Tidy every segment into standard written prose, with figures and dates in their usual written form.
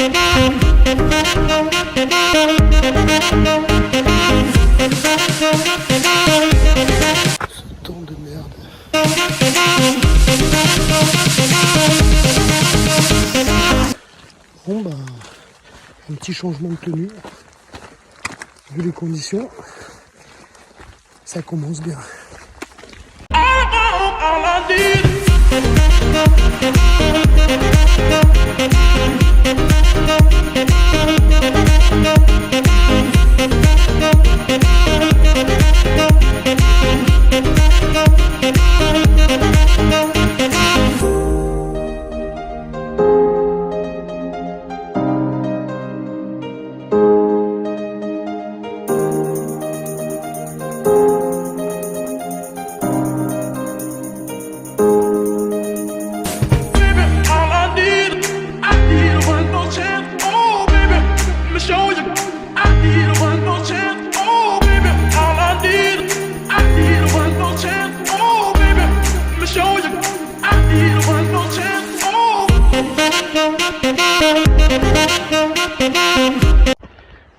Ce temps de merde. Bon bah, un petit changement de tenue. Vu les conditions, ça commence bien.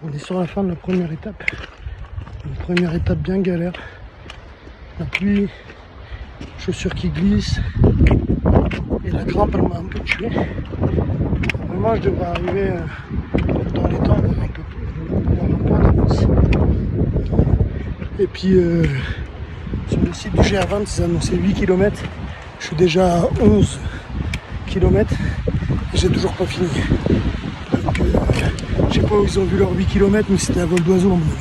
On est sur la fin de la première étape. Une première étape bien galère. La pluie, chaussures qui glissent. Et la crampe elle m'a un peu tué. Vraiment je devrais arriver dans les temps avec un peu d'avance. Et puis sur le site du GR20 ils annonçaient 8 km. Je suis déjà à 11 km et j'ai toujours pas fini. Donc je sais pas où ils ont vu leurs 8 km, mais c'était à vol d'oiseau à mon avis.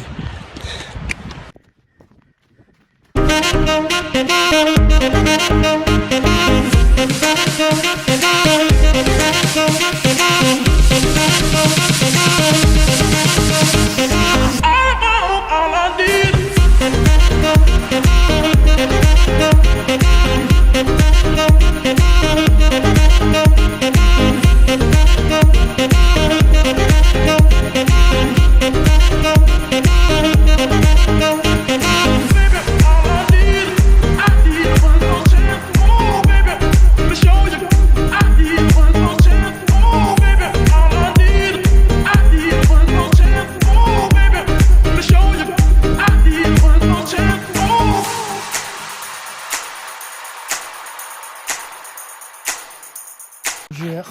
GR,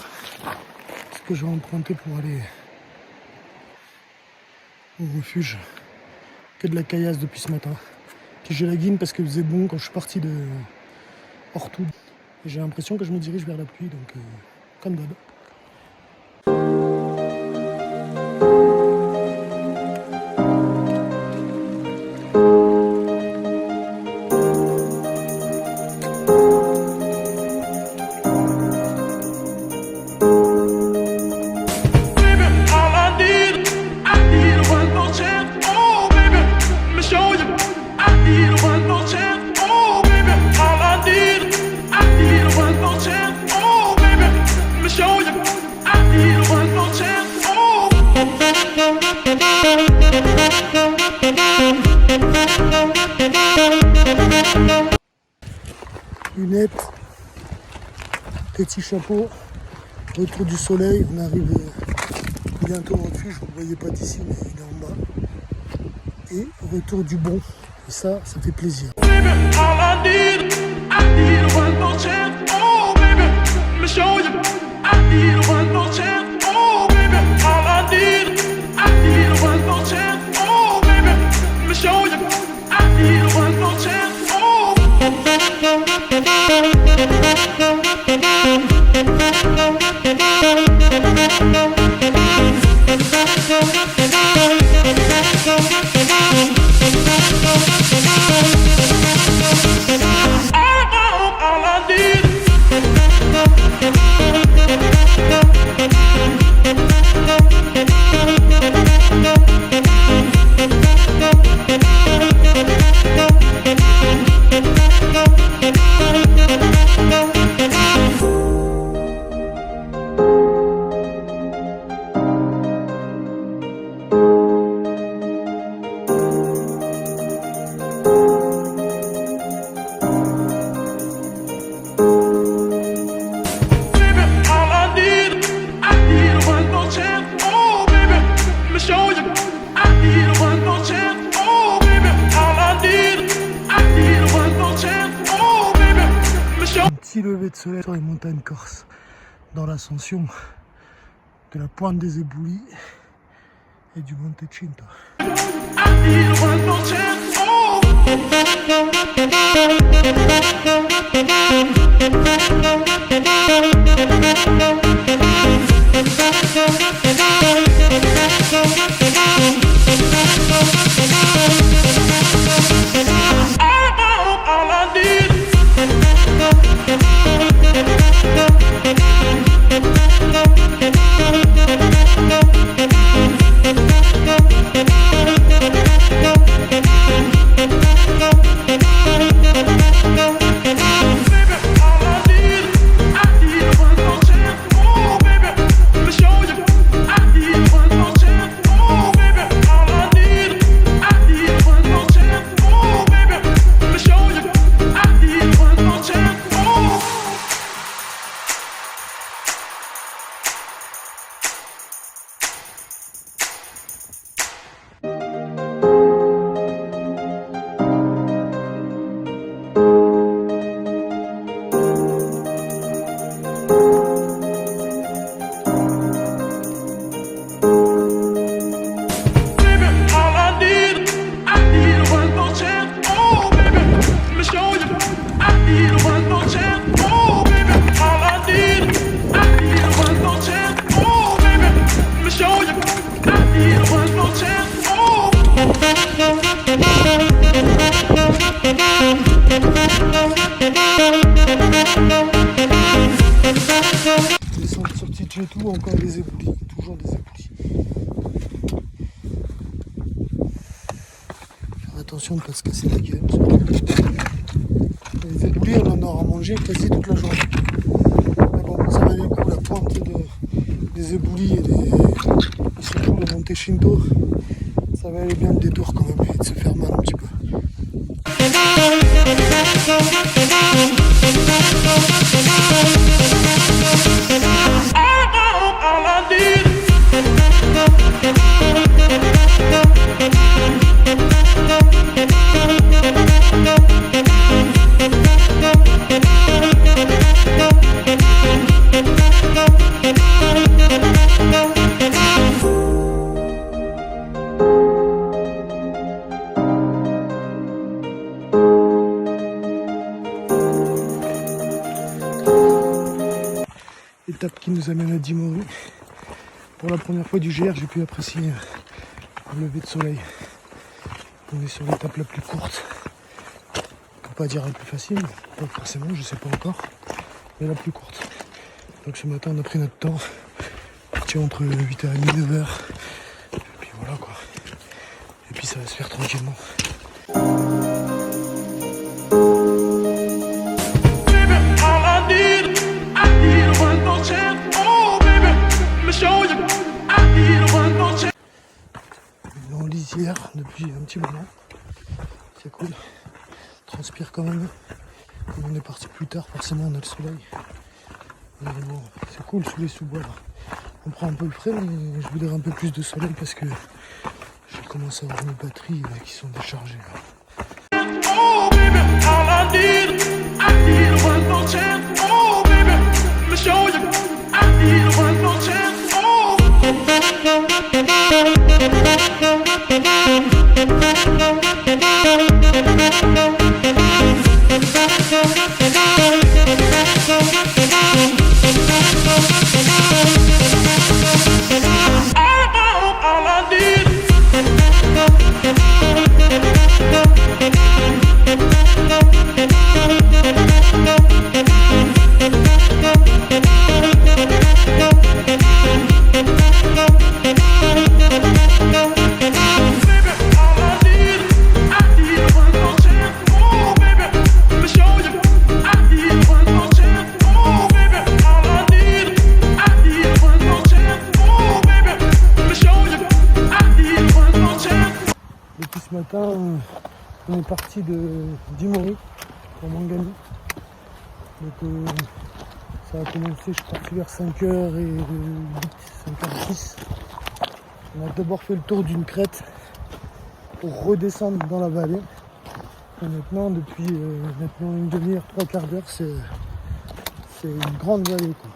ce que j'ai emprunté pour aller au refuge, que de la caillasse depuis ce matin. Puis j'ai la guine parce qu'elle faisait bon quand je suis parti de Ortoud. Et j'ai l'impression que je me dirige vers la pluie, donc comme d'hab. Lunettes, petit chapeau, retour du soleil, on arrive bientôt au refuge, vous ne le voyez pas d'ici mais il est en bas. Et retour du bon, et ça fait plaisir. lever de soleil sur les montagnes corses, dans l'ascension de la pointe des Éboulis et du Monte Cinto. Descendre sur Petit Chetou, encore des éboulis, toujours des éboulis. Faire attention de ne pas se casser la gueule. Les éboulis, on en aura mangé quasi toute la journée. Mais bon, ça valait le coup, la pointe des éboulis et surtout le Monte Cinto, ça valait bien le détour quand même et de se faire mal un petit peu. Étape qui nous amène à Dimori. Pour la première fois du GR, j'ai pu apprécier le lever de soleil. On est sur l'étape la plus courte. On peut pas dire la plus facile, pas forcément, je sais pas encore, mais la plus courte. Donc ce matin on a pris notre temps, parti entre 8h30 et 9h. Et puis voilà quoi. Et puis ça va se faire tranquillement. En lisière depuis un petit moment, c'est cool, on transpire quand même, comme on est parti plus tard forcément on a le soleil, bon, c'est cool sous les sous-bois là. On prend un peu le frais mais je voudrais un peu plus de soleil parce que j'ai commencé à avoir mes batteries qui sont déchargées là. Ce matin, on est parti de Dimori pour Mangani. Donc ça a commencé, je crois, vers 5h08, 5h10. On a d'abord fait le tour d'une crête pour redescendre dans la vallée. Et maintenant, depuis maintenant une demi-heure, 3/4 d'heure, c'est une grande vallée, quoi.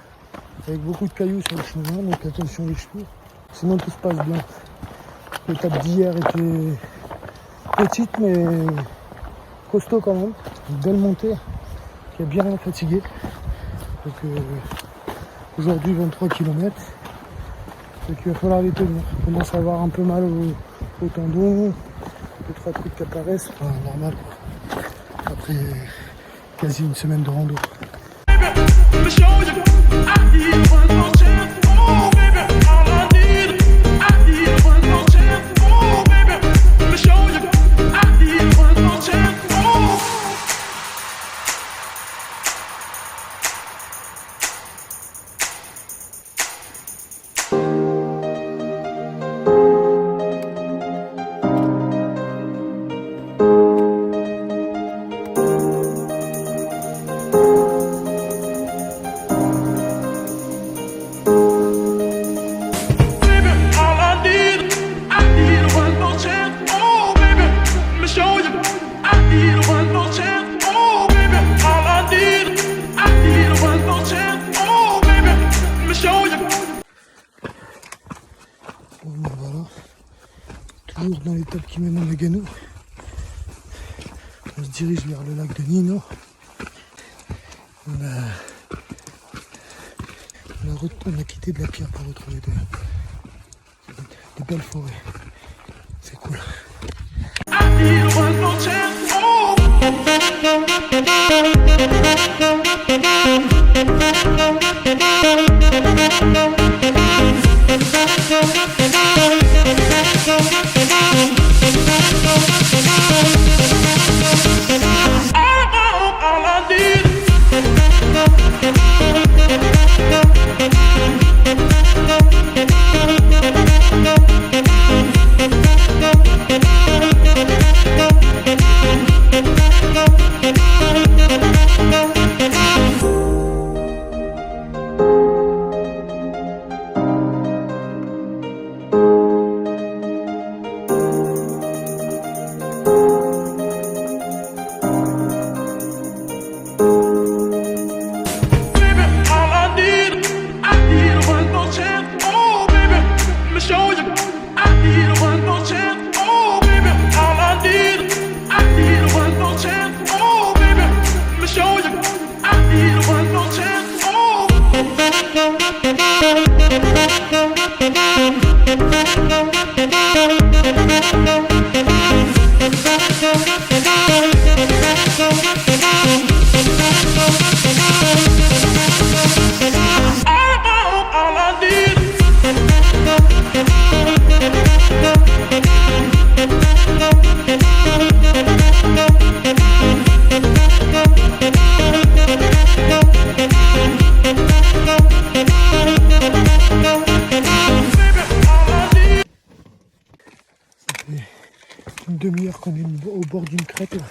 Avec beaucoup de cailloux sur le chemin, donc attention les chevaux. Sinon tout se passe bien. L'étape d'hier était petite mais costaud quand même. Une belle montée qui a bien fatigué. Donc aujourd'hui 23 km. Donc il va falloir les tenir. On commence à avoir un peu mal au tendon. 2-3 trucs qui apparaissent. Enfin normal quoi. Après quasi une semaine de rando. Toujours dans l'étape qui mène à Nagano. On se dirige vers le lac de Nino. On a quitté de la pierre pour retrouver de belles forêts. C'est cool. Une demi-heure qu'on est au bord d'une crête là,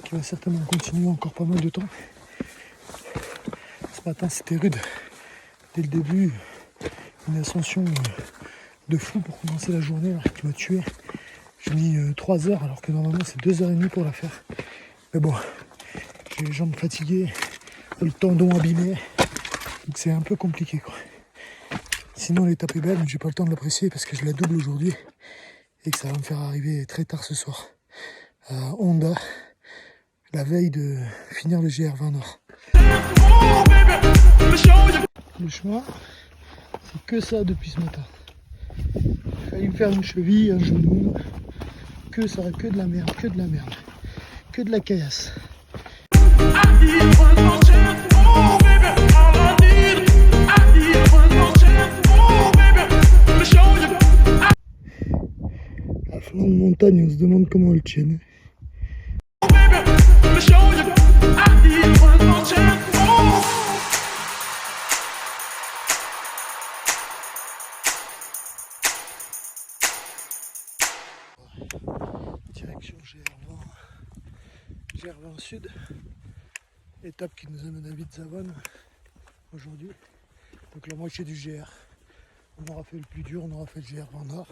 qui va certainement continuer encore pas mal de temps. Ce matin c'était rude. Dès le début, une ascension de fou pour commencer la journée là, qui m'a tué. J'ai mis 3 heures alors que normalement c'est 2h30 pour la faire. Mais bon, j'ai les jambes fatiguées, le tendon abîmé, donc c'est un peu compliqué quoi. Sinon l'étape est belle, mais j'ai pas le temps de l'apprécier parce que je la double aujourd'hui et que ça va me faire arriver très tard ce soir à Honda, la veille de finir le GR20 Nord. Le chemin, c'est que ça depuis ce matin. Il a failli me faire une cheville, un genou, que ça, que de la merde, que de la merde, que de la caillasse. À flanc de montagne, on se demande comment elles tiennent. Direction GR20 Sud, étape qui nous amène à Vizavone aujourd'hui. Donc la moitié du GR. On aura fait le plus dur, on aura fait le GR20 Nord.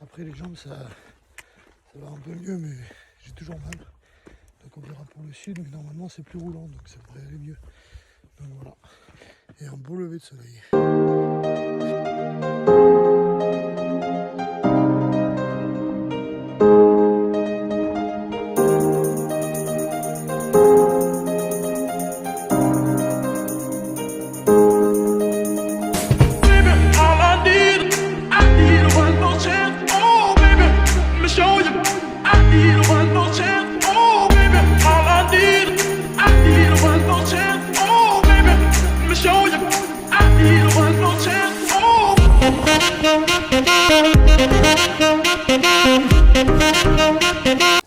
Après les jambes ça va un peu mieux, mais j'ai toujours mal. Donc on verra pour le sud, mais normalement c'est plus roulant, donc ça devrait aller mieux. un beau lever de soleil.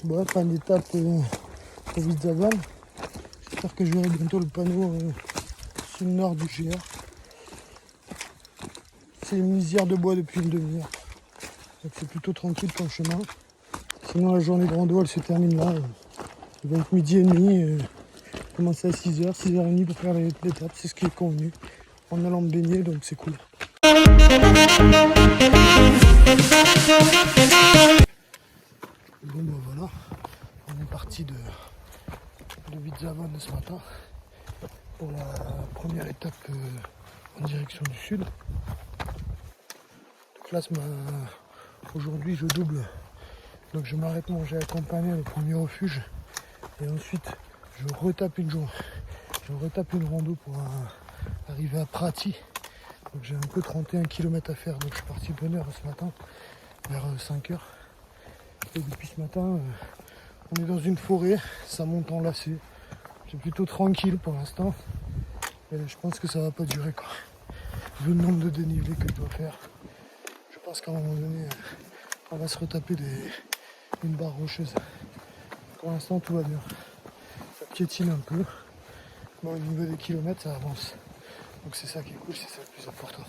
Bon, fin d'étape au Vidzavan. J'espère que je verrai bientôt le panneau sur le nord du GR. C'est une lisière de bois depuis une demi-heure. Donc c'est plutôt tranquille comme chemin. Sinon la journée de rando elle se termine là. Il va être midi et demi. Commencer à 6h, 6h30 pour faire l'étape. C'est ce qui est convenu. En allant me baigner, donc c'est cool. Bon ben voilà, on est parti de Vidzavan ce matin pour la première étape en direction du sud. Donc là aujourd'hui je double, donc je m'arrête manger accompagné le premier refuge et ensuite je retape une rando pour arriver à Prati. Donc j'ai un peu 31 km à faire, donc je suis parti bonne heure ce matin vers 5h. Et depuis ce matin, on est dans une forêt, ça monte en lacet. C'est plutôt tranquille pour l'instant. Et je pense que ça va pas durer quoi. Vu le nombre de dénivelés que je dois faire, je pense qu'à un moment donné, on va se retaper une barre rocheuse. Pour l'instant, tout va bien. Ça piétine un peu, mais au niveau des kilomètres, ça avance. Donc c'est ça qui est cool, c'est ça le plus important.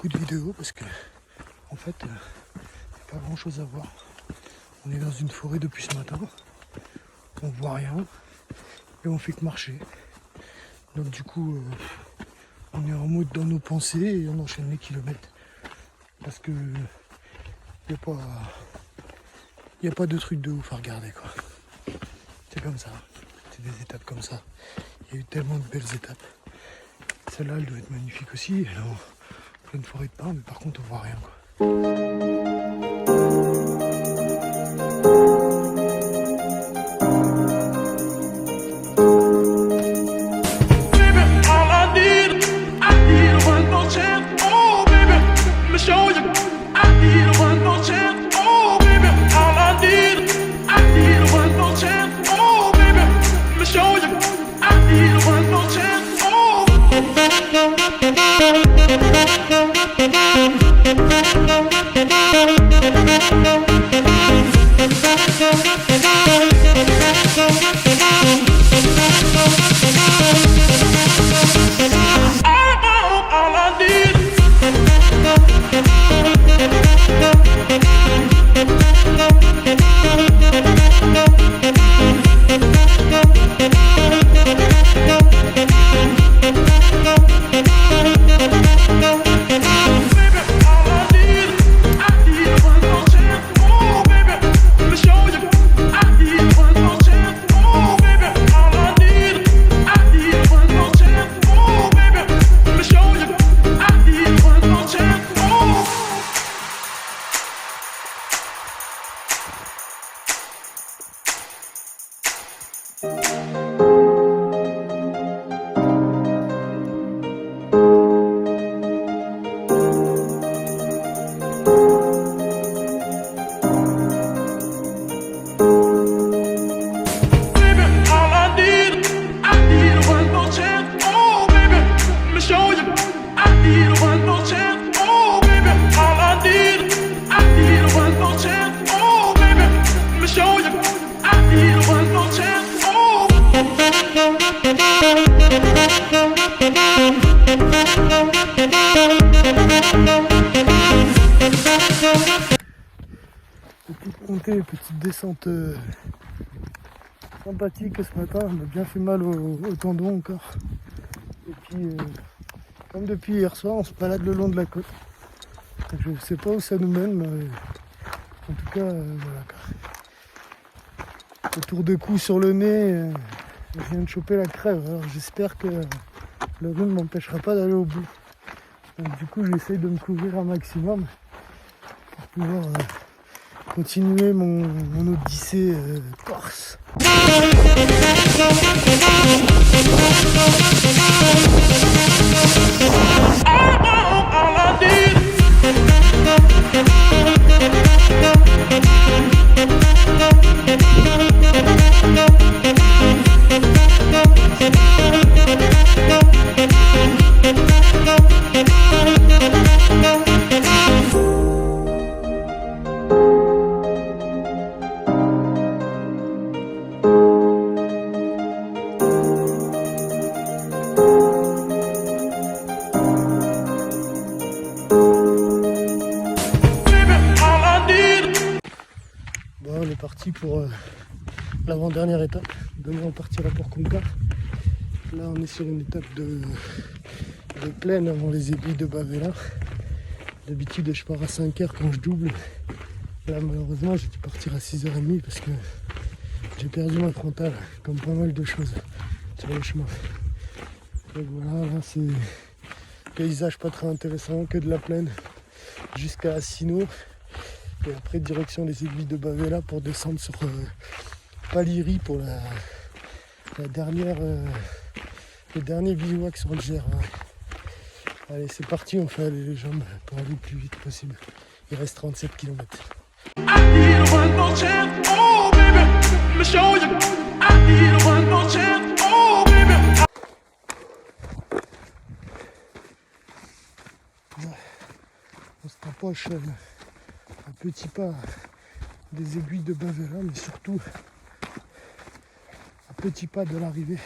De vidéos parce que en fait il n'y a pas grand chose à voir. On est dans une forêt depuis ce matin, on voit rien et on fait que marcher. Donc du coup on est en mode dans nos pensées et on enchaîne les kilomètres parce que il n'y a pas de truc de ouf à regarder quoi. C'est comme ça, c'est des étapes comme ça. Il y a eu tellement de belles étapes. Celle-là elle doit être magnifique aussi. Alors, une forêt de pins, mais par contre on voit rien quoi. Petite montée, petite descente sympathique ce matin, on m'a bien fait mal au tendon encore. Et puis, comme depuis hier soir, on se balade le long de la côte. Donc, je ne sais pas où ça nous mène, mais en tout cas, voilà quoi. Autour de coups sur le nez, je viens de choper la crève. Alors j'espère que le rhume ne m'empêchera pas d'aller au bout. Donc du coup, j'essaye de me couvrir un maximum pour pouvoir continuer mon odyssée corse. Bon, on est parti pour l'avant-dernière étape. Demain on partira pour Conca. Là on est sur une étape de plaine avant les aiguilles de Bavela. D'habitude je pars à 5h quand je double. Là malheureusement j'ai dû partir à 6h30 parce que j'ai perdu ma frontale, comme pas mal de choses sur le chemin. Donc voilà, là c'est paysage pas très intéressant, que de la plaine jusqu'à Assino. Et après direction les aiguilles de Bavela pour descendre sur Paliri pour la dernière, le dernier bivouac sur le Gers. Ouais. Allez c'est parti, on fait aller les jambes pour aller le plus vite possible. Il reste 37 km. On se rapproche un petit pas des aiguilles de Bavela, mais surtout un petit pas de l'arrivée.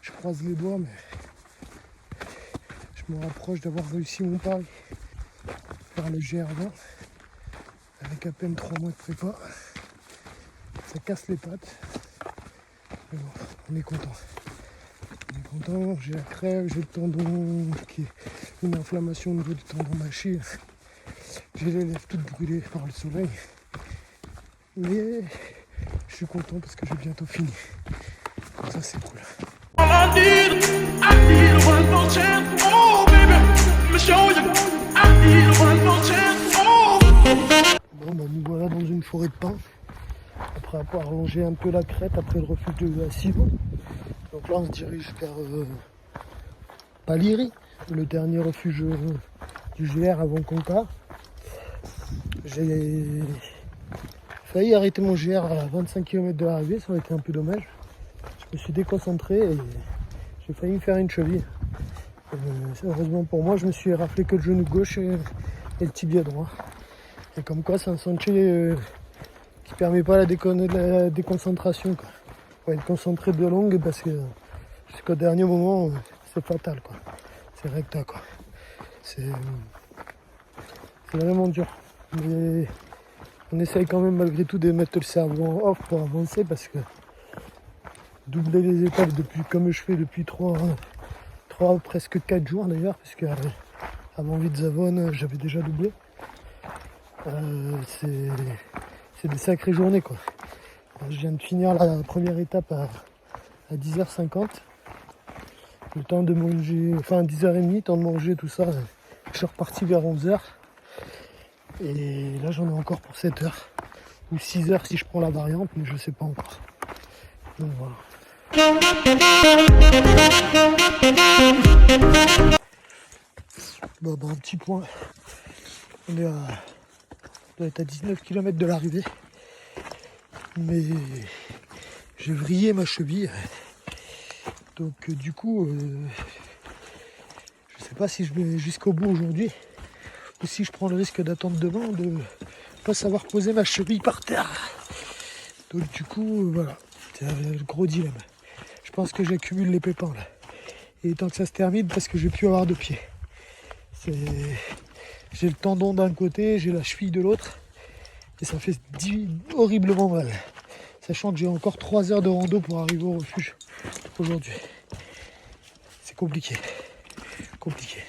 Je croise les doigts, mais je me rapproche d'avoir réussi mon pari par le GR20 avec à peine 3 mois de prépa. Ça casse les pattes, mais bon, on est content. J'ai la crève, j'ai le tendon qui est une inflammation au niveau du tendon d'Achille. J'ai les lèvres toutes brûlées par le soleil. Mais je suis content parce que j'ai bientôt fini. Donc ça c'est cool. Bon bah nous voilà dans une forêt de pins. Après avoir longé un peu la crête après le refuge de Assino. Donc là on se dirige vers Paliri, le dernier refuge du GR avant Conca. J'ai failli arrêter mon GR à 25 km de l'arrivée, ça aurait été un peu dommage. Je me suis déconcentré et j'ai failli me faire une cheville. Heureusement pour moi, je me suis éraflé que le genou gauche et le tibia droit. Et comme quoi, c'est un sentier qui permet pas la déconcentration, quoi. Faut être concentré de longue parce que jusqu'au dernier moment, c'est fatal, quoi. C'est recta, quoi. C'est vraiment dur. Mais on essaye quand même malgré tout de mettre le cerveau en off pour avancer parce que doubler les étapes comme je fais depuis 3 presque 4 jours d'ailleurs, parce que avant Vidzavone j'avais déjà doublé. C'est des sacrées journées, quoi. Je viens de finir la première étape à 10h50. Le temps de manger, enfin 10h30, temps de manger tout ça. Je suis reparti vers 11h. Et là j'en ai encore pour 7h. Ou 6h si je prends la variante, mais je sais pas encore. Donc voilà. Bon, un petit point. On doit être à 19 km de l'arrivée. Mais j'ai vrillé ma cheville. Donc du coup, je sais pas si je vais jusqu'au bout aujourd'hui. Ou si je prends le risque d'attendre demain, de pas savoir poser ma cheville par terre. Donc du coup, voilà. C'est le gros dilemme. Je pense que j'accumule les pépins là. Et tant que ça se termine, parce que je vais plus avoir de pied. J'ai le tendon d'un côté, j'ai la cheville de l'autre. Et ça fait horriblement mal. Sachant que j'ai encore 3 heures de rando pour arriver au refuge aujourd'hui. C'est compliqué. Compliqué.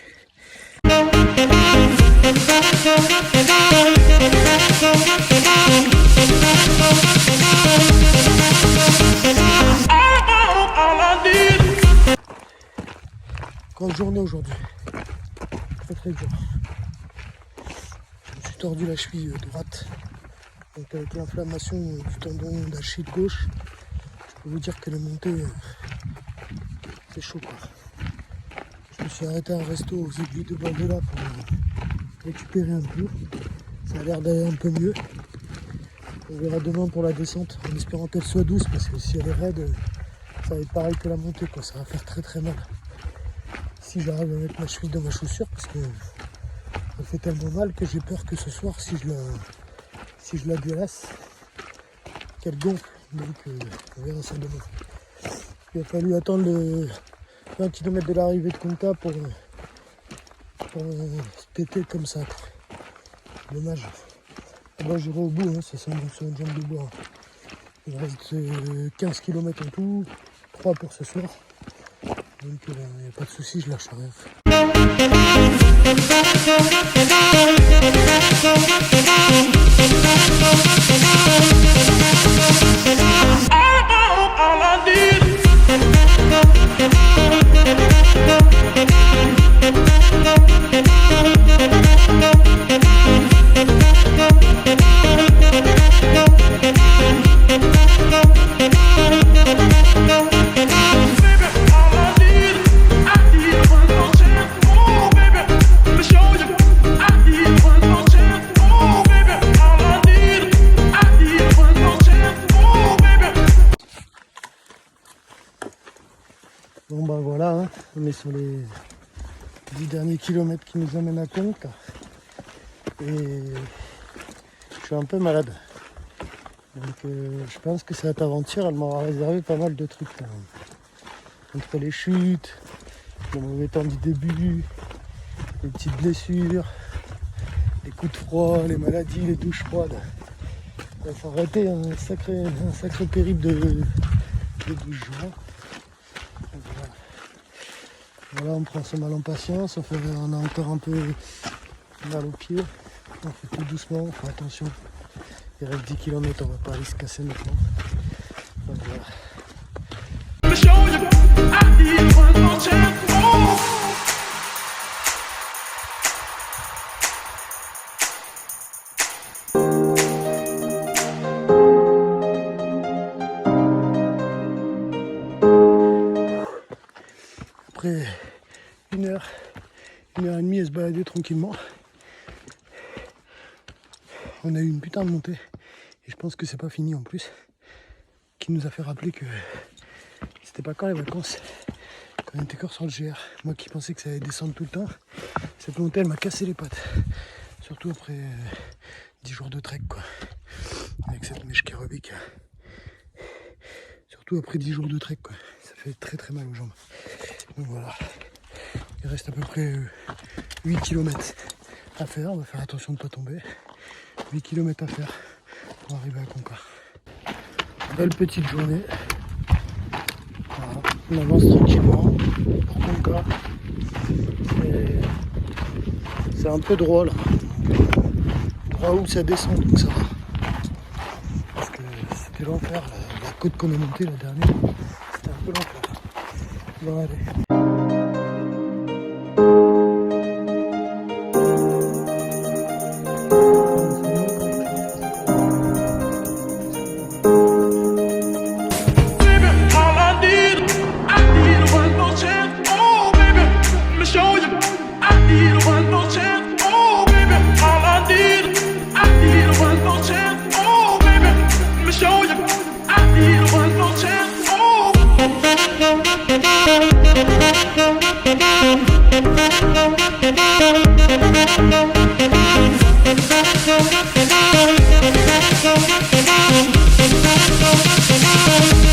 Grande journée aujourd'hui. Très dur. Je me suis tordu la cheville droite. Donc avec l'inflammation du tendon d'Achille gauche, je peux vous dire que les montées, c'est chaud quoi. Je me suis arrêté à un resto aux aiguilles de Baldela pour récupérer un peu. Ça a l'air d'aller un peu mieux. On verra demain pour la descente, en espérant qu'elle soit douce, parce que si elle est raide, ça va être pareil que la montée quoi. Ça va faire très mal. Si j'arrive à mettre ma cheville dans ma chaussure, parce que ça fait tellement mal que j'ai peur que ce soir, si je la délaisse, qu'elle gonfle. Donc on verra ça demain. Il a fallu attendre le 20 km de l'arrivée de Conca pour se péter comme ça. Dommage. Moi j'irai au bout, hein, ça c'est une jambe de bois. Il reste 15 km en tout, 3 pour ce soir. Donc il n'y a pas de souci, je lâche rien. Bon ben voilà, hein, on est sur les 10 derniers kilomètres qui nous amènent à Conca. Et je suis un peu malade. Donc je pense que cette aventure, elle m'aura réservé pas mal de trucs. Là. Entre les chutes, le mauvais temps du début, les petites blessures, les coups de froid, les maladies, les douches froides. Ça aurait été un sacré périple de 12 jours. Voilà, on prend son mal en patience, on a encore un peu mal aux pieds, on fait tout doucement, on fait attention. Il reste 10 km, on va pas aller se casser maintenant. Donc voilà. Après 1 heure et demie à se balader tranquillement, on a eu une putain de montée et je pense que c'est pas fini en plus, qui nous a fait rappeler que c'était pas quand les vacances, quand on était encore sur le GR. Moi qui pensais que ça allait descendre tout le temps, cette montée elle m'a cassé les pattes, surtout après 10 jours de trek quoi, avec cette mèche qui rebique. Surtout après 10 jours de trek quoi, ça fait très mal aux jambes. Donc voilà, il reste à peu près 8 km à faire, on va faire attention de ne pas tomber. 8 km à faire pour arriver à Conca. Belle petite journée. Voilà, on avance tranquillement pour Conca. C'est un peu droit là. Droit où ça descend, donc ça va. Parce que c'était l'enfer, la côte qu'on a montée la dernière. C'était un peu l'enfer. Bon allez. We'll be right back.